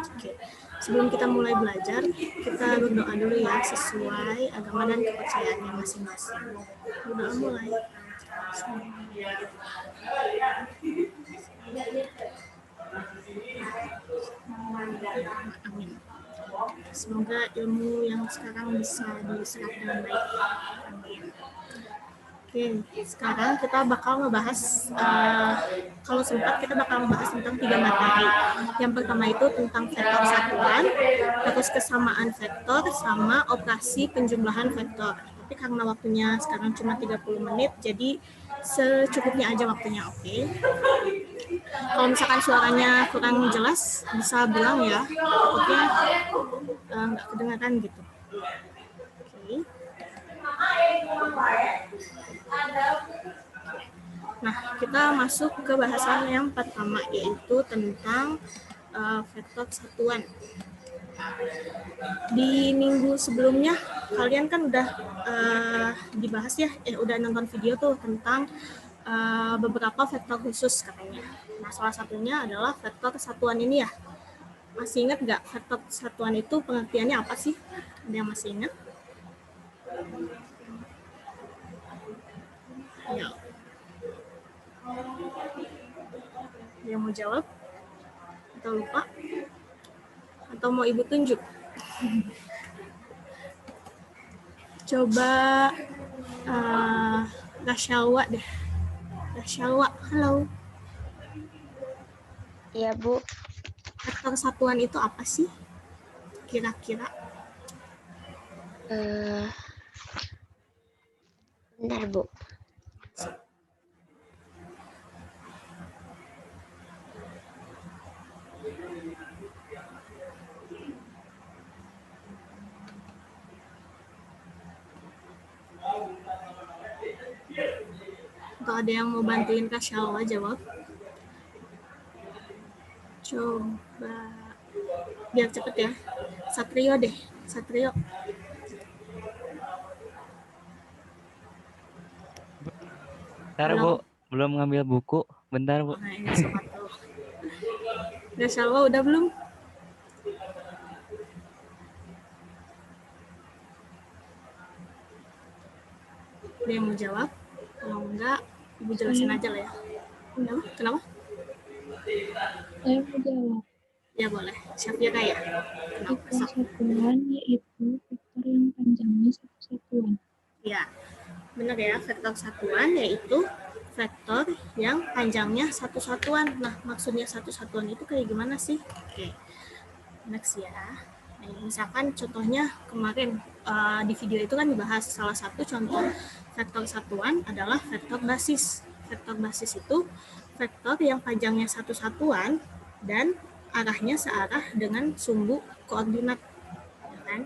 Oke. Sebelum kita mulai belajar, kita berdoa dulu ya sesuai agama dan kepercayaannya masing-masing. Berdoa mulai. Amin. Semoga ilmu yang sekarang bisa diserap dengan baik. Amin. Oke, sekarang kita bakal ngebahas, kalau sempat kita bakal ngebahas tentang 3 materi. Yang pertama itu tentang vektor satuan, terus kesamaan vektor, sama operasi penjumlahan vektor. Tapi karena waktunya sekarang cuma 30 menit, jadi secukupnya aja waktunya, oke? Kalau misalkan suaranya kurang jelas, bisa bilang ya, takutnya nggak kedengaran gitu. Oke. Nah, kita masuk ke bahasan yang pertama, yaitu tentang vektor satuan. Di minggu sebelumnya, kalian kan udah dibahas ya, udah nonton video tuh tentang beberapa vektor khusus katanya. Nah, salah satunya adalah vektor satuan ini ya. Masih ingat nggak vektor satuan itu pengertiannya apa sih? Ada yang masih ingat? Ya. Yang mau jawab? Atau lupa? Atau mau ibu tunjuk? Coba Rashalwa deh. Rashalwa, halo. Iya, Bu. Vektor satuan itu apa sih? Kira-kira? Bentar, Bu. Atau ada yang mau bantuin Kak Shalwa jawab? Coba biar cepet ya. Satrio deh, Satrio. Bentar, Bu, belum ngambil buku. Bentar, Bu. Nah, ini sepatu. Kak Shalwa udah belum? Ada yang mau jawab? Kalau enggak, Ibu jelasin aja lah ya. Kenapa? Saya mau jawab. Ya boleh. Syafira ya? Vektor satuan yaitu vektor yang panjangnya satu satuan. Ya, benar ya. Vektor satuan yaitu vektor yang panjangnya satu satuan. Nah, maksudnya satu satuan itu kayak gimana sih? Oke, next ya. Nah, misalkan contohnya kemarin di video itu kan dibahas salah satu contoh vektor satuan adalah vektor basis. Vektor basis itu vektor yang panjangnya satu satuan dan arahnya searah dengan sumbu koordinat. Ya kan?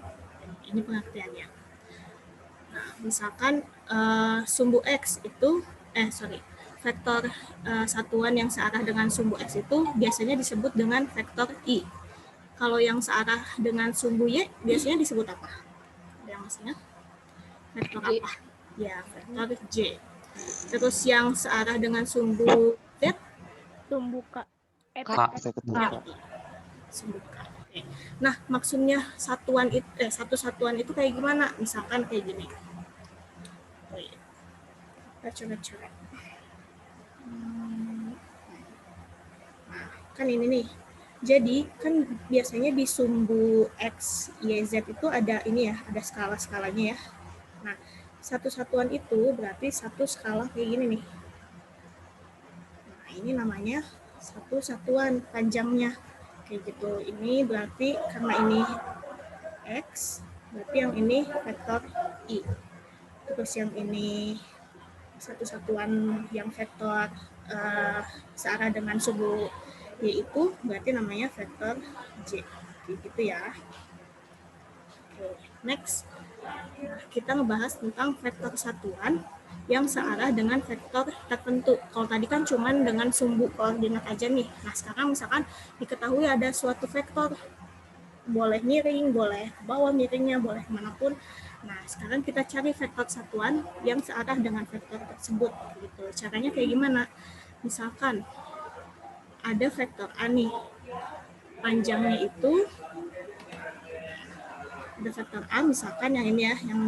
Ini pengertiannya. Nah, misalkan sumbu X itu, vektor satuan yang searah dengan sumbu X itu biasanya disebut dengan vektor I. Kalau yang searah dengan sumbu Y biasanya disebut apa? Ada yang masih ingat? Vektor J. apa? Ya, vektor J. Terus yang searah dengan sumbu Z? Sumbu K. Sumbu K. Oke. Nah, maksudnya satuan itu, satu satuan itu kayak gimana? Misalkan kayak gini. Oh, iya. Kita coret-coret. Nah, kan ini nih. Jadi kan biasanya di sumbu X, Y, Z itu ada ini ya, ada skala-skalanya ya. Nah, satu satuan itu berarti satu skala kayak gini nih. Nah, ini namanya satu satuan panjangnya. Kayak gitu. Ini berarti karena ini X, berarti yang ini vektor I. Terus yang ini satu satuan yang vektor searah dengan sumbu yaitu berarti namanya vektor J. Gitu ya. Oke, next. Nah, kita ngebahas tentang vektor satuan yang searah dengan vektor tertentu. Kalau tadi kan cuman dengan sumbu koordinat aja nih. Nah, sekarang misalkan diketahui ada suatu vektor, boleh miring, boleh ke bawah miringnya, boleh kemanapun. Nah, sekarang kita cari vektor satuan yang searah dengan vektor tersebut. Gitu. Caranya kayak gimana? Misalkan ada vektor A nih. panjangnya itu ada vektor A, misalkan yang ini ya, yang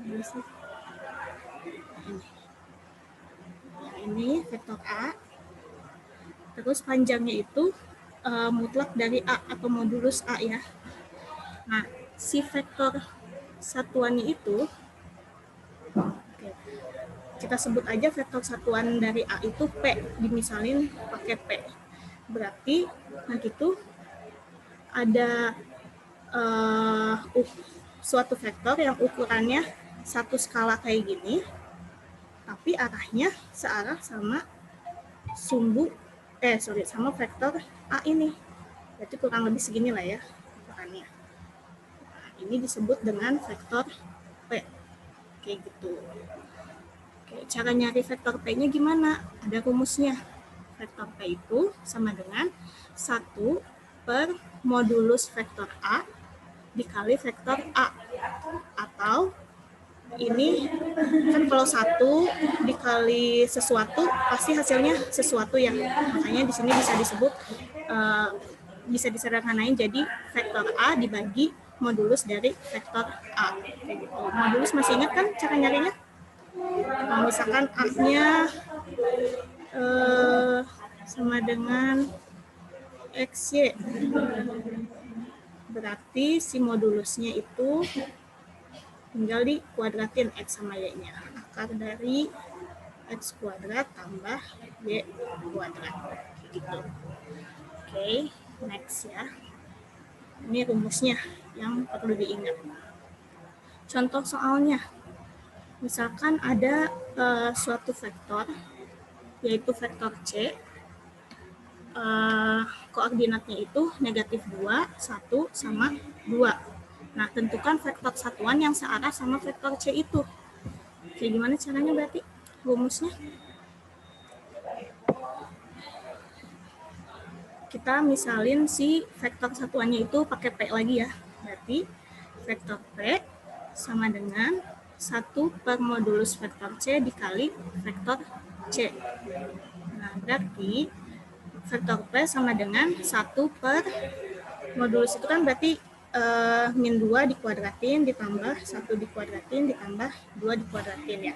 ini sih. Ini vektor A, terus panjangnya itu mutlak dari A atau modulus A ya. Nah, si vektor satuannya itu, oke, kita sebut aja vektor satuan dari A itu P, dimisalin pakai P. Berarti nanti itu ada suatu vektor yang ukurannya satu skala kayak gini, tapi arahnya searah sama sama vektor A ini. Berarti kurang lebih segini lah ya ukurannya. Nah, ini disebut dengan vektor P. Kayak gitu. Oke, cara nyari vektor P-nya gimana? Ada rumusnya. Vektor P itu sama dengan 1 per modulus vektor A dikali vektor A. Atau ini kan kalau 1 dikali sesuatu pasti hasilnya sesuatu ya. Makanya di sini bisa disebut bisa disederhanain jadi vektor A dibagi modulus dari vektor A. Kayak gitu. Modulus masih ingat kan cara nyarinya? Nah, misalkan A-nya sama dengan XY. Berarti si modulusnya itu tinggal dikuadratin X sama Y-nya. Akar dari X kuadrat tambah Y kuadrat. Gitu. Oke, next ya. Ini rumusnya yang perlu diingat. Contoh soalnya. Misalkan ada suatu vektor, yaitu vektor C. Koordinatnya itu negatif 2, 1, sama 2. Nah, tentukan vektor satuan yang searah sama vektor C itu. Kayak gimana caranya berarti rumusnya? Kita misalin si vektor satuannya itu pakai P lagi ya. Berarti vektor P sama dengan 1 per modulus vektor C dikali vektor C. Nah, berarti vektor P sama dengan 1 per modulus itu kan berarti min 2 dikuadratin ditambah 1 dikuadratin ditambah 2 dikuadratin ya.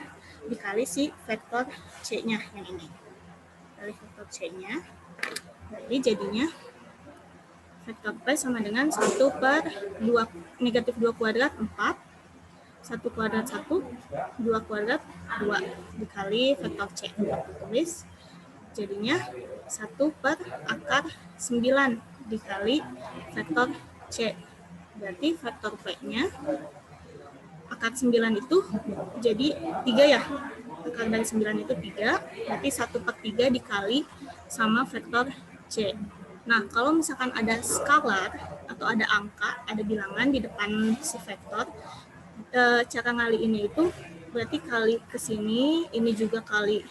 Dikali si vektor C-nya yang ini. Kali vektor C-nya. Berarti jadinya vektor P sama dengan 1 per 2, negatif 2 kuadrat 4. 1 kuadrat 1, 2 kuadrat 2 dikali vektor C. Tulis jadinya 1 per akar 9 dikali vektor C. Berarti vektor P-nya akar 9 itu jadi 3 ya. Akar dari 9 itu 3, berarti 1 per 3 dikali sama vektor C. Nah, kalau misalkan ada skalar atau ada angka, ada bilangan di depan si vektor, cara ngaliinnya itu berarti kali ke sini, ini juga kali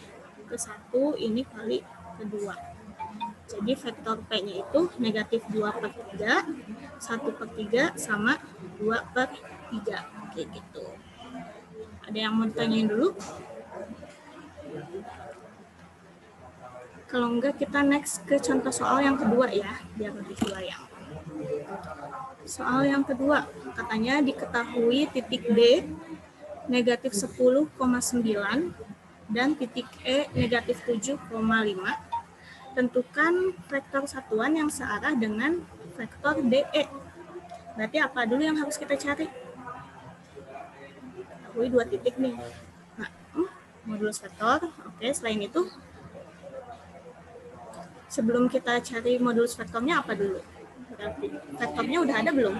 ke 1, ini kali ke 2. Jadi vektor P-nya itu negatif 2 per 3, 1 per 3 sama 2 per 3. Kayak gitu. Ada yang mau ditanyain dulu? Kalau enggak kita next ke contoh soal yang kedua ya, biar lebih kebayang. Soal yang kedua, katanya diketahui titik D negatif 10,9 dan titik E negatif 7,5. Tentukan vektor satuan yang searah dengan vektor DE. Berarti apa dulu yang harus kita cari? Ketahui 2 titik nih. Nah, modulus vektor. Oke, selain itu, sebelum kita cari modulus vektornya apa dulu? Berarti vektornya udah ada belum?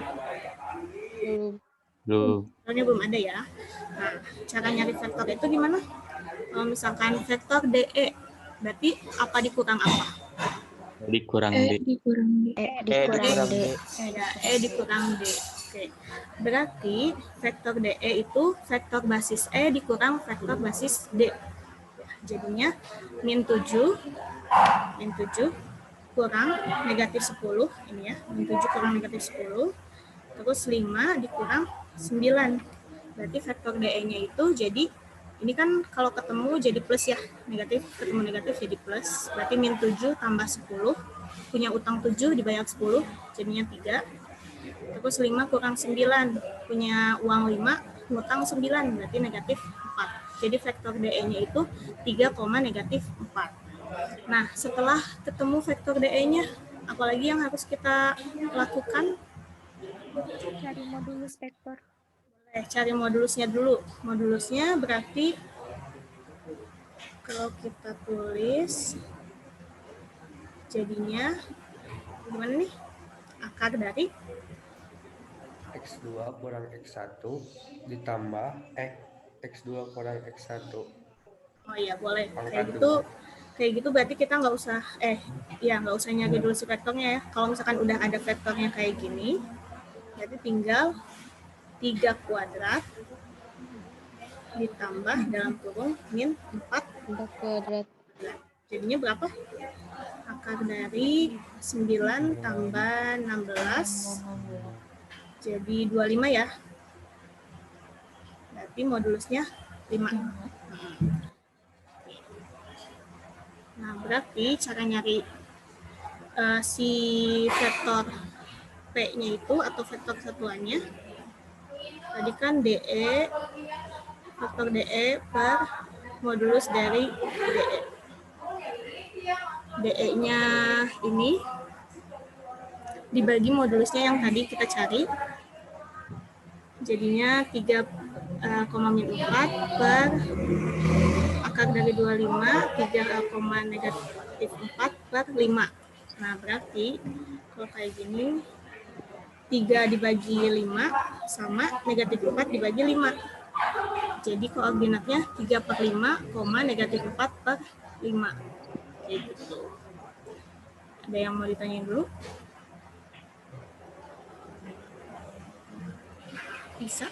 Belum. Vektornya belum ada ya. Nah, cara nyari vektor itu gimana? Kalau misalkan vektor DE, berarti apa dikurang apa? Dikurang D. dikurang D. dikurang D. Ya, E dikurang D. Oke. Berarti vektor DE itu vektor basis E dikurang vektor basis D. Jadinya min 7 kurang negatif 10. Ini ya, min 7 kurang negatif 10. Terus 5 dikurang 9. Berarti vektor DE-nya itu jadi, ini kan kalau ketemu jadi plus ya, negatif ketemu negatif jadi plus, berarti min 7 tambah 10 punya utang 7 dibayar 10 jadinya 3. Terus 5 kurang 9 punya uang 5 ngutang 9 berarti negatif 4. Jadi vektor DE-nya itu 3, negatif 4. Nah, setelah ketemu vektor DE-nya, apalagi yang harus kita lakukan? Cari modulus vektor. Cari modulusnya dulu. Modulusnya berarti kalau kita tulis jadinya gimana nih? Akar dari X2 kurang X1 ditambah X2 kurang X1. Oh iya, boleh. Pangkat Kayak gitu berarti kita nggak usah nggak usah nyari dulu si vektornya ya. Kalau misalkan udah ada vektornya kayak gini, berarti tinggal 3 kuadrat ditambah dalam kurung min 4 kuadrat. jadinya berapa? Akar dari 9 tambah 16 jadi 25 ya. Berarti modulusnya 5. Nah, berarti cara nyari si vektor P-nya itu atau vektor satuannya tadi kan DE, vektor DE per modulus dari DE. DE-nya ini dibagi modulusnya yang tadi kita cari. Jadinya 3, 4 per akar dari 25, 3, negatif 4 per 5. Nah, berarti kalau kayak gini, 3 dibagi 5 sama negatif 4 dibagi 5. Jadi koordinatnya 3 per 5, negatif 4 per 5. Kayak gitu. Ada yang mau ditanyain dulu? Bisa?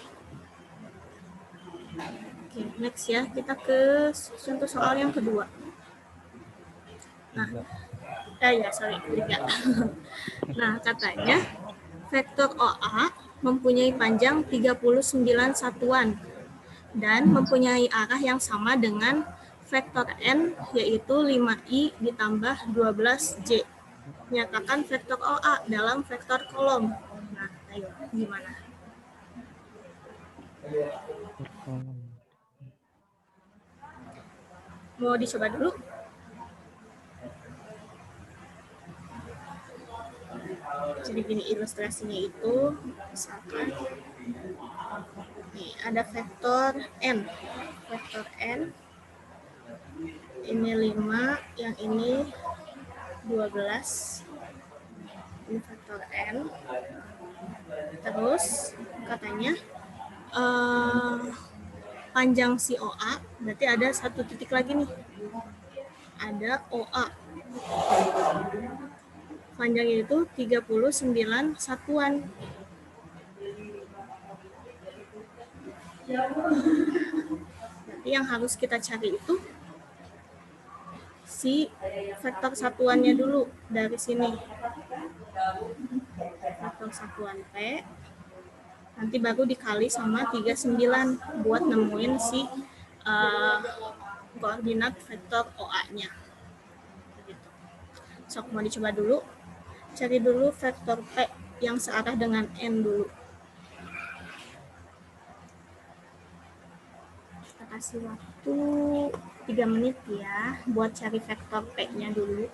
Oke, next ya. Kita ke contoh soal yang kedua. Nah, ketiga. Nah, katanya vektor OA mempunyai panjang 39 satuan dan mempunyai arah yang sama dengan vektor N yaitu 5i ditambah 12j. Nyatakan vektor OA dalam vektor kolom. Nah, ayo gimana? Mau dicoba dulu? Jadi gini ilustrasinya itu, misalkan nih, ada vektor N. Vektor N, ini 5, yang ini 12. Ini vektor N. Terus katanya panjang si OA, berarti ada satu titik lagi nih. Ada OA. Panjangnya itu 39 satuan. Berarti yang harus kita cari itu si vektor satuannya dulu dari sini. Vektor satuan P. Nanti baru dikali sama 39 buat nemuin si koordinat vektor OA-nya. So, mau dicoba dulu. Cari dulu vektor P yang searah dengan N dulu. Kita kasih waktu 3 menit ya buat cari vektor P-nya dulu.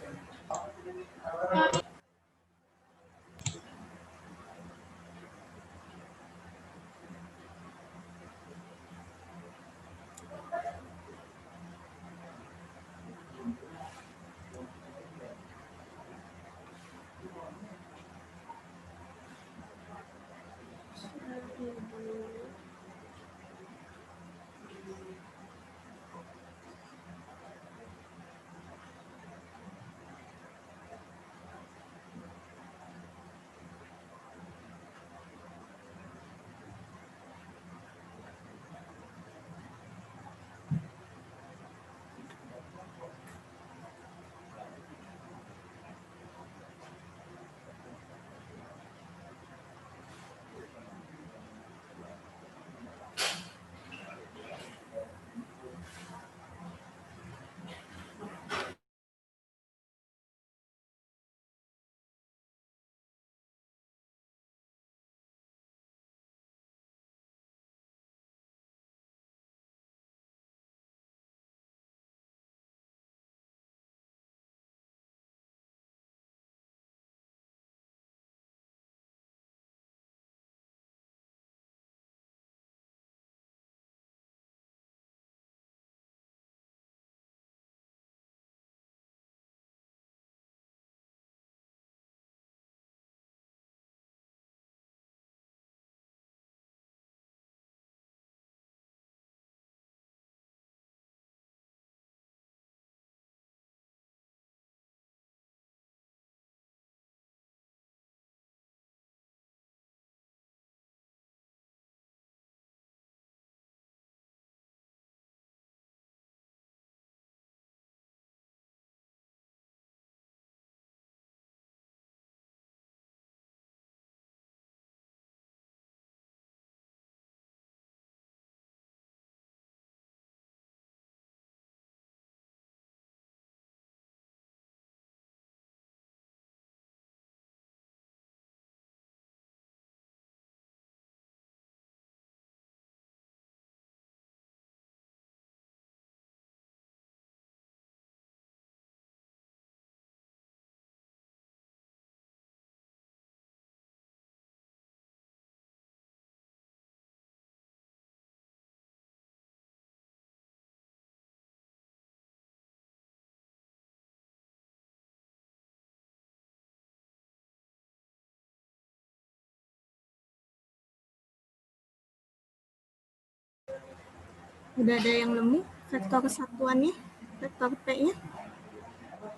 Udah ada yang nemu vektor satuannya, vektor P-nya?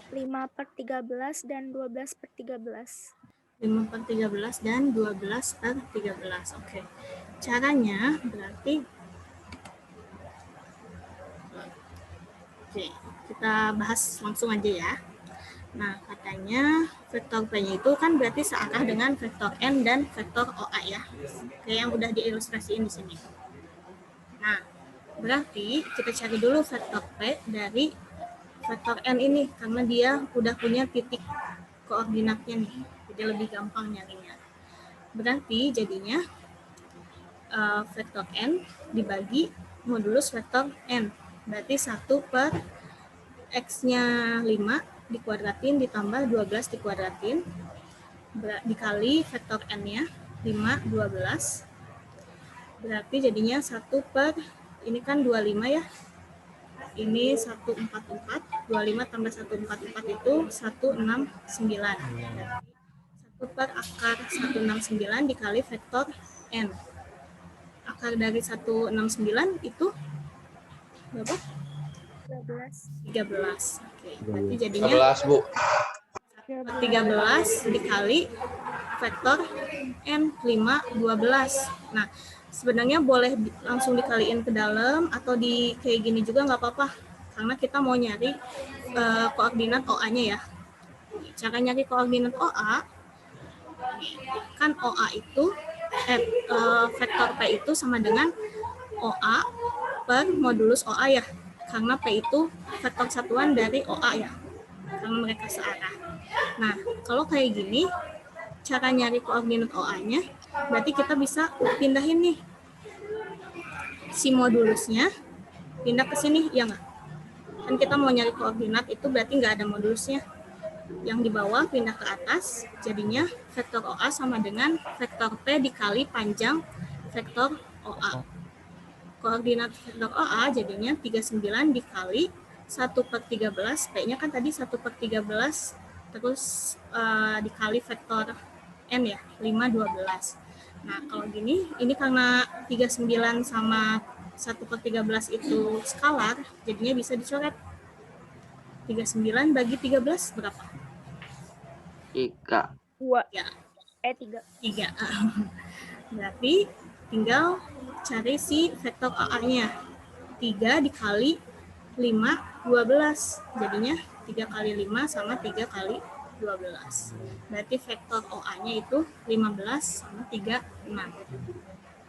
5/13 dan 12/13. 5/13 dan 12/13. Oke. Caranya berarti Oke, kita bahas langsung aja ya. Nah, katanya vektor P-nya itu kan berarti searah dengan vektor N dan vektor OA ya. Kayak yang udah diilustrasiin di sini. Nah, berarti kita cari dulu vektor P dari vektor N ini karena dia udah punya titik koordinatnya nih. Jadi lebih gampang nyarinya. Berarti jadinya vektor N dibagi modulus vektor N. Berarti 1 per X-nya 5 dikuadratin ditambah 12 dikuadratin dikali vektor N-nya 5, 12. Berarti jadinya 1 per, ini kan 25 ya. Ini 144, 25 tambah 144 itu 169. Berarti 1 per akar 169 dikali vektor N. Akar dari 169 itu berapa? 13. 13. Oke, berarti jadinya 13, Bu. 13 dikali vektor N 5, 12. Nah, sebenarnya boleh langsung dikaliin ke dalam atau di kayak gini juga nggak apa-apa. Karena kita mau nyari koordinat OA-nya ya. Cara nyari koordinat OA, kan OA itu, vektor P itu sama dengan OA per modulus OA ya. Karena P itu vektor satuan dari OA ya. Karena mereka searah. Nah, kalau kayak gini, cara nyari koordinat OA-nya, berarti kita bisa pindahin nih si modulusnya, pindah ke sini, ya nggak? Kan kita mau nyari koordinat itu berarti nggak ada modulusnya. Yang di bawah pindah ke atas, jadinya vektor OA sama dengan vektor P dikali panjang vektor OA. Koordinat vektor OA jadinya 39 dikali 1/13, P-nya kan tadi 1/13, terus dikali vektor N ya, 5, 12. Nah, kalau gini, ini karena 39 sama 1/13 itu skalar, jadinya bisa dicoret. 39 bagi 13 berapa? 3. 2. Ya, 3. 3. Berarti tinggal cari si vektor AA-nya. 3 dikali 5, 12. Jadinya 3 kali 5 sama 3 kali 12. Berarti vektor OA-nya itu 15 sama 36.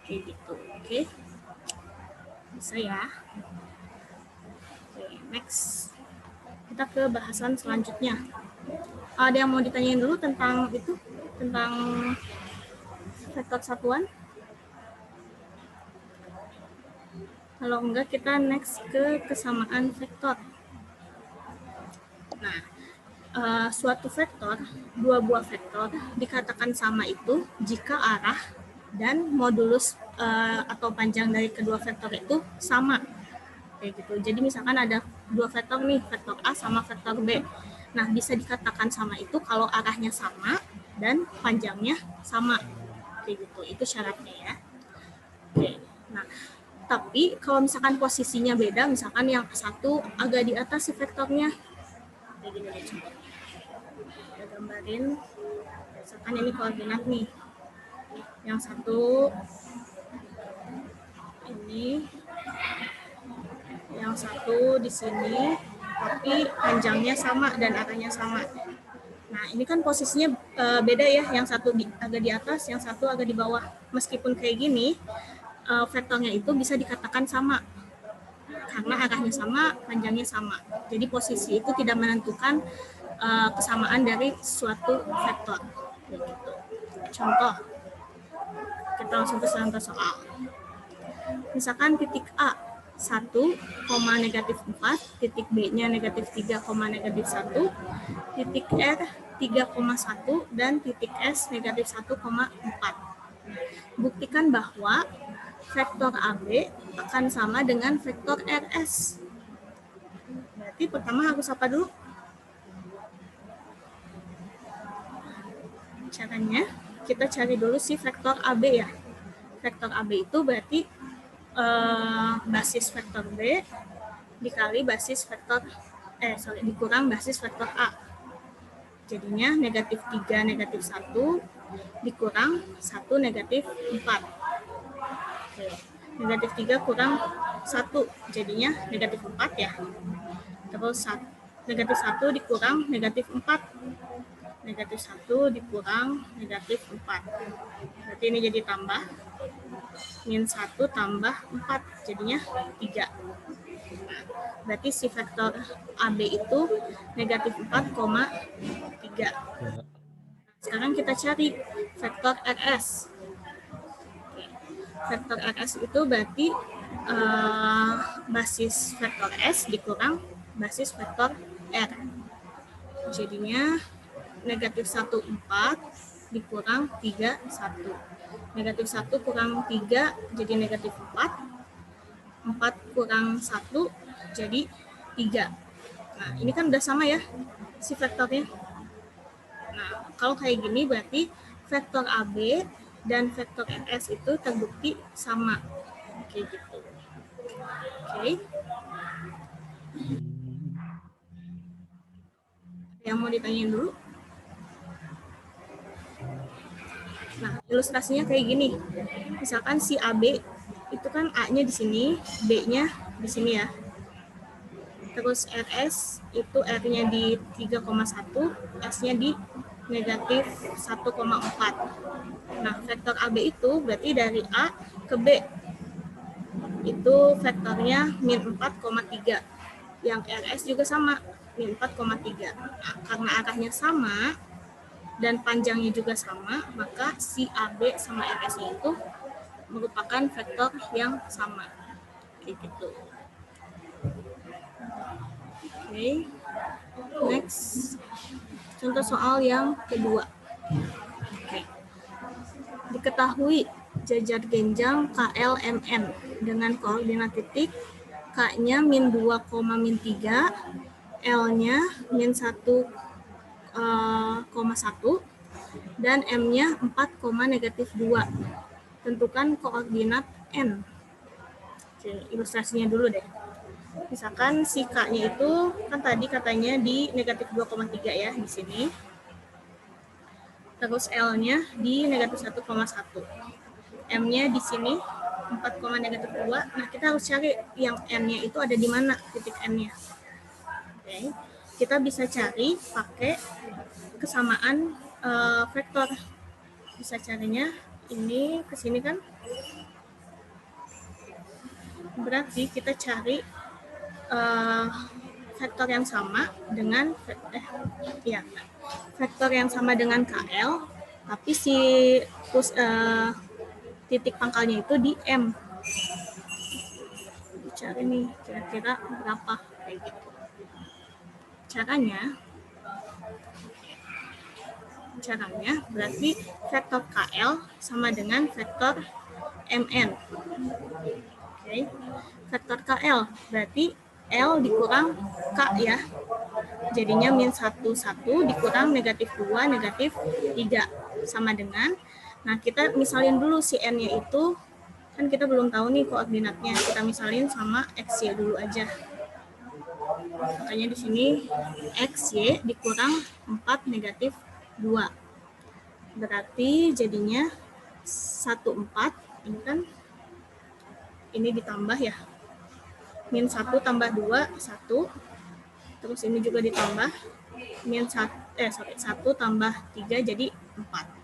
Kayak gitu. Oke. Bisa ya. Oke, next. Kita ke bahasan selanjutnya. Ada yang mau ditanyain dulu tentang itu? Tentang vektor satuan? Kalau enggak, kita next ke kesamaan vektor. Nah, suatu vektor, dua buah vektor dikatakan sama itu jika arah dan modulus atau panjang dari kedua vektor itu sama. Kayak gitu. Jadi misalkan ada dua vektor nih, vektor A sama vektor B. Nah, bisa dikatakan sama itu kalau arahnya sama dan panjangnya sama. Kayak gitu. Itu syaratnya ya. Oke. Nah, tapi kalau misalkan posisinya beda, misalkan yang satu agak di atas si vektornya, kayak gini deh coba. Kita gambarin, misalkan ini koordinat nih. Yang satu ini, yang satu di sini, tapi panjangnya sama dan arahnya sama. Nah, ini kan posisinya beda ya, yang satu agak di atas, yang satu agak di bawah. Meskipun kayak gini, vektornya itu bisa dikatakan sama karena arahnya sama, panjangnya sama. Jadi posisi itu tidak menentukan kesamaan dari suatu vektor. Begitu. Contoh, kita langsung ke contoh soal. Misalkan titik A 1, -4, titik B-nya -3, -1, titik R 3,1 dan titik S -1,4. Buktikan bahwa vektor AB akan sama dengan vektor RS. Berarti pertama harus apa dulu? Caranya, kita cari dulu si vektor AB ya. Vektor AB itu berarti basis vektor B dikali basis vektor dikurang basis vektor A. Jadinya negatif 3 negatif 1 dikurang 1 negatif 4. Oke. Negatif 3 kurang 1 jadinya negatif 4 ya. Terus negatif 1 dikurang negatif 4. Negatif 1 dikurang negatif 4. Berarti ini jadi tambah. Min 1 tambah 4 jadinya 3. Berarti si vektor AB itu negatif 4,3. Sekarang kita cari vektor RS. Vektor RS itu berarti basis vektor S dikurang basis vektor R. Jadinya negatif 1, 4 dikurang 3, 1. Negatif 1 kurang 3 jadi negatif 4. 4 kurang 1 jadi 3. Nah, ini kan udah sama ya si vektornya. Nah, kalau kayak gini berarti vektor AB dan vektor RS itu terbukti sama. Kayak gitu. Oke. Yang mau ditanyain dulu? Nah, ilustrasinya kayak gini. Misalkan si AB itu kan A-nya di sini, B-nya di sini ya. Terus RS itu R-nya di 3,1, S-nya di negatif 1,4. Nah, vektor AB itu berarti dari A ke B. Itu vektornya min 4,3. Yang RS juga sama, min 4,3. Nah, karena arahnya sama dan panjangnya juga sama, maka si AB sama RS-nya itu merupakan vektor yang sama. Kayak gitu. Oke. Next. Contoh soal yang kedua. Oke. Diketahui jajar genjang KLMN dengan koordinat titik K-nya min 2,3, L-nya min 1,1, dan M-nya 4,-2. Tentukan koordinat N. Oke, ilustrasinya dulu deh. Misalkan si K-nya itu kan tadi katanya di negatif 2,3 ya di sini. Terus L-nya di negatif 1,1. M-nya di sini 4,-2. Nah, kita harus cari yang N-nya itu ada di mana titik N-nya. Oke. Kita bisa cari pakai kesamaan vektor. Bisa carinya ini ke sini kan. Berarti kita cari vektor yang sama dengan vektor yang sama dengan KL, tapi si titik pangkalnya itu di M. Cari nih kira-kira berapa kayak gitu. Caranya berarti vektor KL sama dengan vektor MN. Oke. Vektor KL berarti L dikurang K ya. Jadinya min 1, 1 dikurang negatif 2, negatif 3 sama dengan. Nah, kita misalin dulu si N-nya itu, kan kita belum tahu nih koordinatnya. Kita misalin sama XY dulu aja. Makanya di sini XY dikurang 4, negatif 2. Berarti jadinya 1, 4. Ini kan, ini ditambah ya. Min 1 tambah 2, 1. Terus ini juga ditambah. Min 1 tambah 3 jadi 4.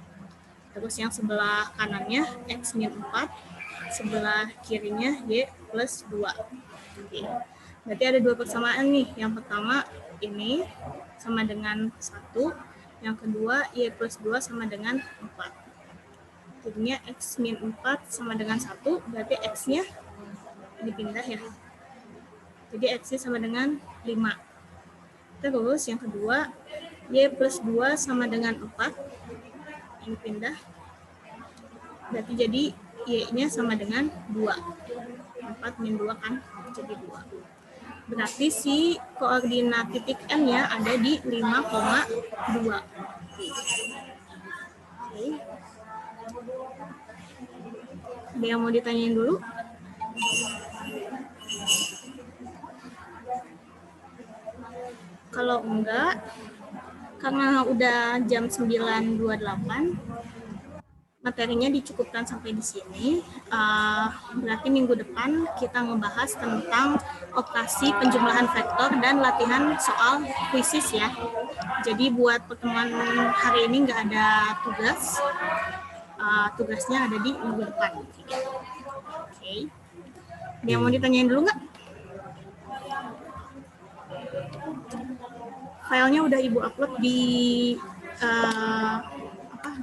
Terus yang sebelah kanannya X min 4, sebelah kirinya Y plus 2. Oke. Berarti ada dua persamaan nih. Yang pertama ini sama dengan 1, yang kedua Y plus 2 sama dengan 4. Jadinya X min 4 sama dengan 1, berarti X-nya dipindah ya. Jadi X-nya sama dengan 5. Terus yang kedua Y plus 2 sama dengan 4. Ini pindah, berarti jadi Y-nya sama dengan 2. 4 min 2 kan, jadi 2. Berarti si koordinat titik M-nya ada di 5,2. Oke. Ada yang mau ditanyain dulu? Kalau enggak, karena udah jam 9.28, materinya dicukupkan sampai di sini. Berarti minggu depan kita ngebahas tentang operasi penjumlahan vektor dan latihan soal kuisis ya. Jadi buat pertemuan hari ini nggak ada tugas. Tugasnya ada di minggu depan. Oke. Ada yang mau ditanyain dulu nggak? Filenya udah Ibu upload di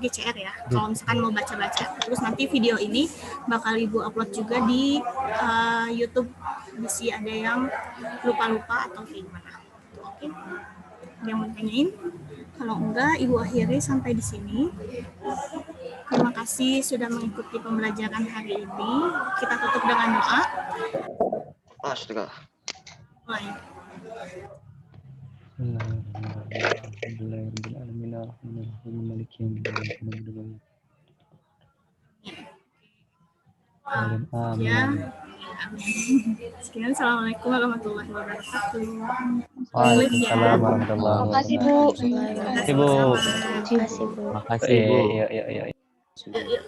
GCR ya. Kalau misalkan mau baca-baca. Terus nanti video ini bakal Ibu upload juga di YouTube. Bisa ada yang lupa-lupa atau kayak gimana. Oke. Ada yang mau ditanyain? Kalau enggak, Ibu akhiri sampai di sini. Terima kasih sudah mengikuti pembelajaran hari ini. Kita tutup dengan doa. Mulai. Ya. Sekian, assalamualaikum warahmatullahi wabarakatuh. Waalaikumsalam warahmatullahi wabarakatuh. Makasih, Bu. Makasih, Bu. Makasih, Bu. Makasih. Iya. Yuk.